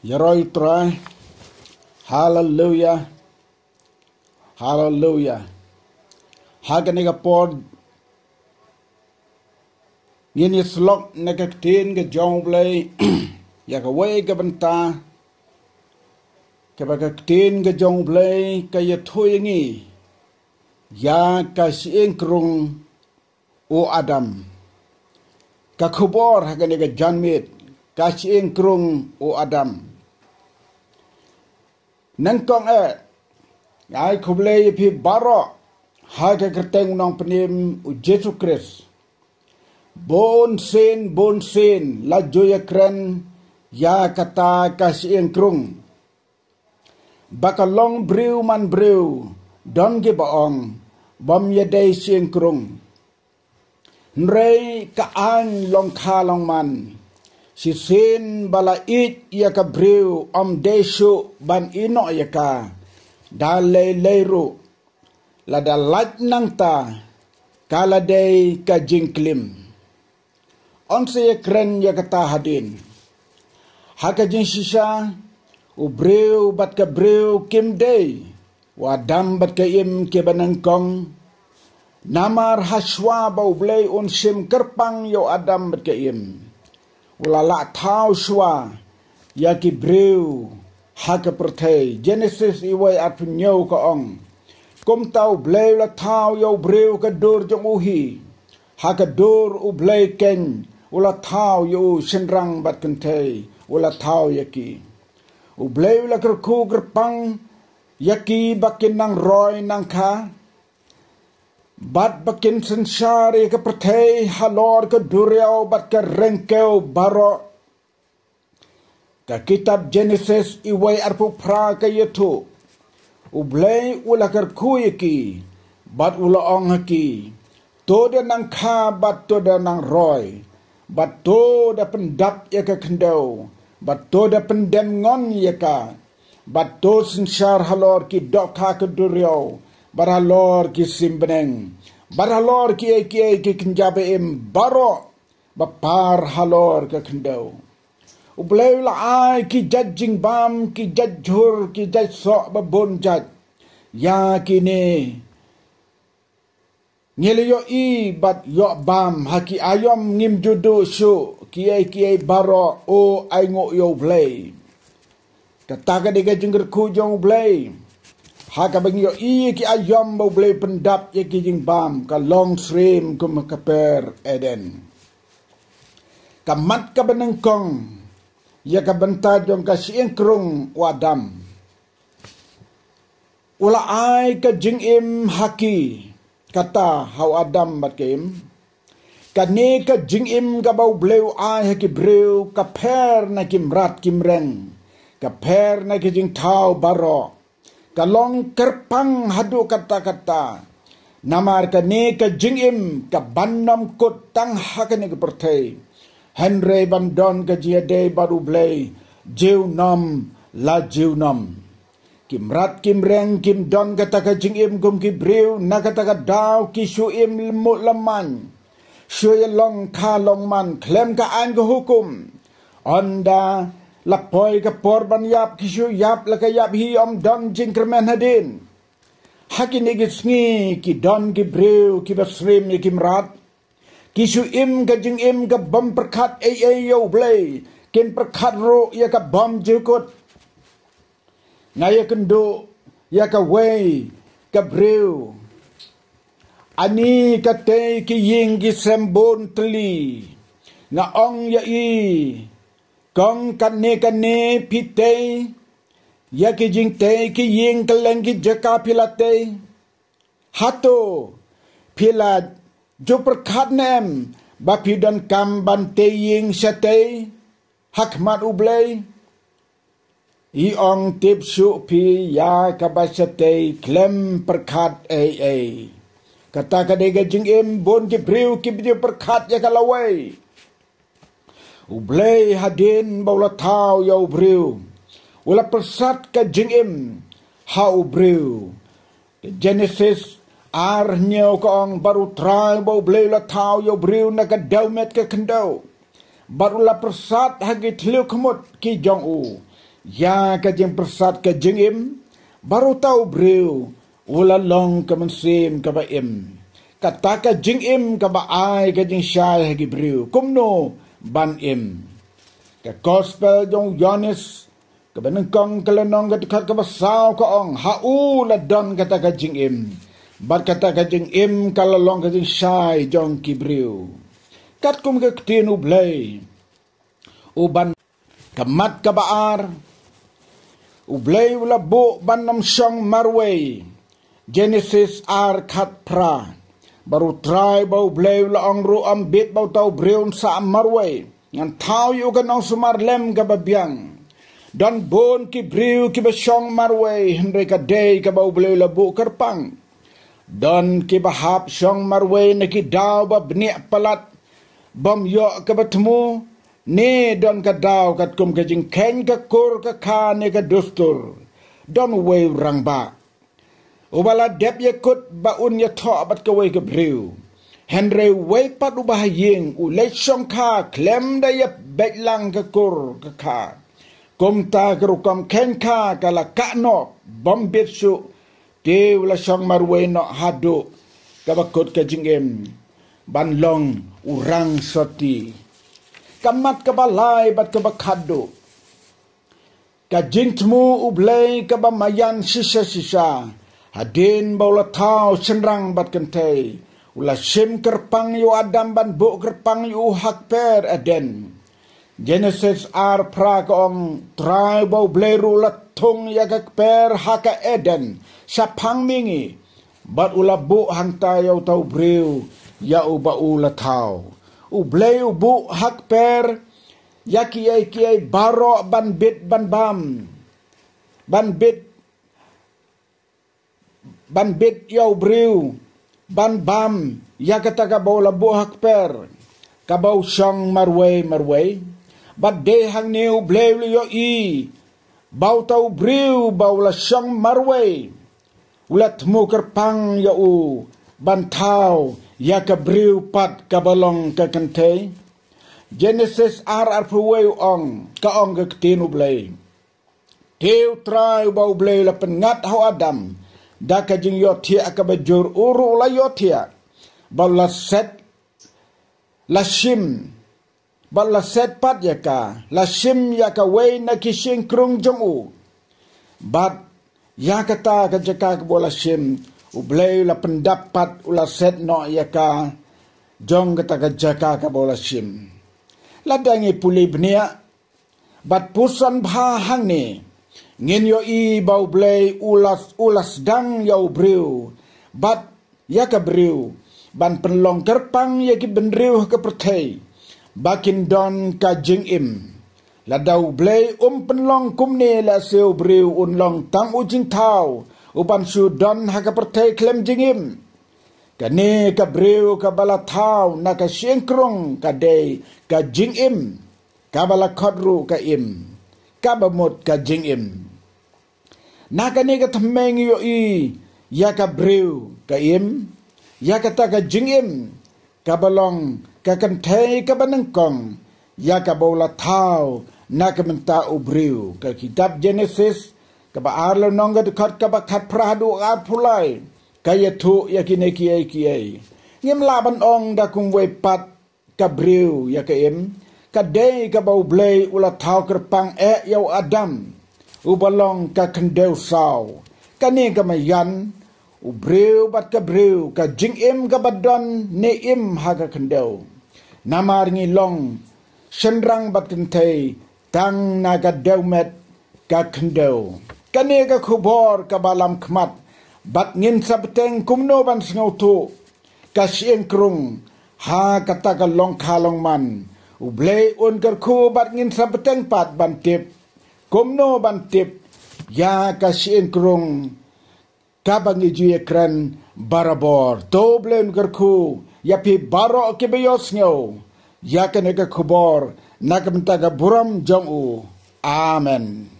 Yaroi try. Hallelujah. Hallelujah. Haganiga pod. Yini slok negatin ke jong play. Ya ka way ke benta. Ke bakatin ke jong play ke ya thuy ngi. Ya ka Shyiengkrung o Adam. Ka khubor haganiga janmit. Ka Shyiengkrung o Adam. Nangkong ay kublay pi baro haga kerteng nong penim u Yesus Kristus. Bon sin la joya kren ya kata ka Shyiengkrung. Bakalong briu man briu don ge baong bom ya day Shyiengkrung. Nrei ka an long kha long man. Si sin bala it ya ka briu om deshu ban ino ya ka dalay leiru la da lat nang ta kala day ka jingklim on se kren ya kata hadin haka jing shisha u briu bat ka briu kim day wa dam bat ka im ke banangkong namar haswa bau blay un sim kerpang yo Adam bat ka im ulala thao shwa ya ki briu haka perthei Genesis iway at punyo ka ong kum tau blay la thao yo briu ka dur jong uhi haka dur u blay ken ula thao yo shenrang bat kentei ula thao yaki u blay la kerku gerpang yaki bakin nang roy nang ka bat bakin sensari ke perthei halor ke duriau bat ke rengkeu baro ka kitab Genesis iway arpu pra ke yetu ublay ula kerku yaki bat ula ong haki toda nang ka bat toda nang roy bat toda pendap ya ke kendau bat toda pendem ngon ya ka bat to sensar halor ki dokha ke duriau baralor ki simbeneng baralor ki kenjabe im baro bapar halor ke kendau ublay la ai ki judging bam ki jajhur ki jajso babon jaj ya kini ngeliyo i bat yo bam haki ayom ngim judu shu ki baro o ai ngo yo blay kataga diga jengger ku jong blay haka bagi yo i ki ayom bau blay pendap ye ki jing bam ka long stream kum kaper Eden kamat ka benengkong ya ka benta jong ka Shyiengkrung o Adam ula ai ka jing im haki kata hau Adam bat kim kane ka jing im ka bau bleu ai haki breu ka per na kim rat kim reng ka per na ki jing thau baro kalong kerpang hadu kata-kata namar ka ne ka jingim ka bandam kot tang hakane ka perthei Henry bandon ka jiade baru blay jiu nam la jiu nam kim rat kim reng kim don kata ka jingim kum ki briu na kata ka daw ki shuim lemut laman shuy long ka long man klem ka an ka hukum onda lapoy ka porban yap kishu yap la ka yap hi om don jingkermen hadin hakini gisngi ki don ki breu ki basrim ki mrat kishu im ka jing im ka bom perkhat yo blay ken perkhat ro ya ka bom jukut ngaya kendo ya ka way ka breu ani ka te ki ying ki sembon tli nga ong ya i kong kane pite ya ki jing te ki ying kaleng ki jaka pilate hato pila jo perkhat nem bapidan kam bante ying sate hakmat ublay i ong tip shu pi ya kabasate klem perkhat kata kadega jing im bon ki briu ki bio perkhat ya kalawai ublay hadin baula thao yo briu ula persat ka jingim ha briu Genesis ar nyau ka ong baru trai bau blay la thao yo briu na ka daumet ka kendau baru la persat hagi tliu kemut ki jong u ya ka jing persat ka jing im baru tahu breu ula long ka mensim ka ba im kata ka jing im ka ba ai ka jing syai hagi breu kumno ban im ka gospel jong Yohanes ka benengkong kelenong ka dekat ka basau ka ong hau la don kata ka jing im bat kata ka jing im ka long ka jing syai jong ki breu kat kum ka ktinu blay uban kamat ka baar ublay ula bu ban nam syong marway Genesis ar khat pra baru try bau blay ula ong ru am bit bau tau breun sa marway ngan tau yu ka nong sumar lem ka babyang dan bon ki brew ki ba syong marway hendai ka day ka bau blay ula bu kerpang dan ki bahap syong marway na ki daw ba bniak palat bam yo ka batmu ne don ka daw kat kum ka jing ken ka kur ka ka ne ka dustur don we rang ba ubala dep ye kut ba un ye tho bat ka we ka brew henry we pat u ba yeng u le shong ka klem da ye bet lang ka kur ka ka kum ta ka ru kam ken ka ka la ka no bam bit su de la shong marwe no hadu ka ba kut ka jing em ban long urang soti kamat ka balay bat ka bakado ka jingtmu ublay ka ba mayan sisa hadin baula tau senrang bat kentay ula sim kerpang yu adam ban bu kerpang yu hakper aden Genesis ar pra kong try bau bleru la tung ya per haka eden sapang mingi bat ula bu hanta yau tau brew ya uba ula tau ublay ubu hak per ya kiai baro ban bit ban bam ban bit yaw brew ban bam ya kata ka bola bu hak per ka bau syong marway bat de hang ne ublay yo i bau tau brew bau la syong marway ulat mu kerpang ya u ban tau ya ka brew pat ka balong ka kante Genesis ar puway ong ka ong ka ktinu blay teu try bau blay la pengat ho adam da ka jing yo tia ka bajur uru la yo tia bau la set la shim bau la set pat ya ka la shim ya ka way na ki Shyiengkrung jong u bat ya kata ka jaka ka bola shim ublay la pendapat ula set no ya ka jong kata ka jaka ka bola shim ladangi puli bnia bat pusan bha hang ni ngin yo i bau blay ulas dang yau brew bat ya ka brew ban penlong kerpang ya ki benriu ka perthai bakin don ka jing im la dau blay penlong kumne la seu brew unlong tang ujing tau upan su don haka pertai klem jingim kane ka brew ka bala tau na ka Shyiengkrung ka day ka jingim ka bala khodru ka im ka bamut ka jingim na kane ka thameng yo i ya ka brew ka im ya ka ta ka jingim ka balong ka kanthai ka banengkong ya ka bola tau na ka menta ubrew ka kitab Genesis kaba arlo nongga dekat kaba khat pradu at pulai kaya tu yakine kiai ngem laban ong da kum we pat kabriu ya kaim kadai ka bau blay ula thau kerpang yau adam ubalong ka kendeu saw kani ka mayan ubriu bat kabriu ka jingim ka badon ne im haga kendeu namar ngi long senrang bat kentei tang naga deumet ka kendeu kani ka khubor ka balam khmat bat ngin sabteng kumno ban snautu ka Shyiengkrung ha kata ka long khalong man ublay un kar khu bat ngin sabteng pat ban tip kumno ban tip ya ka Shyiengkrung ka bangi juye kran barabor to blem kar khu ya pi baro ke beyos ngau ya ka ne ka khubor na ka buram jong u amen.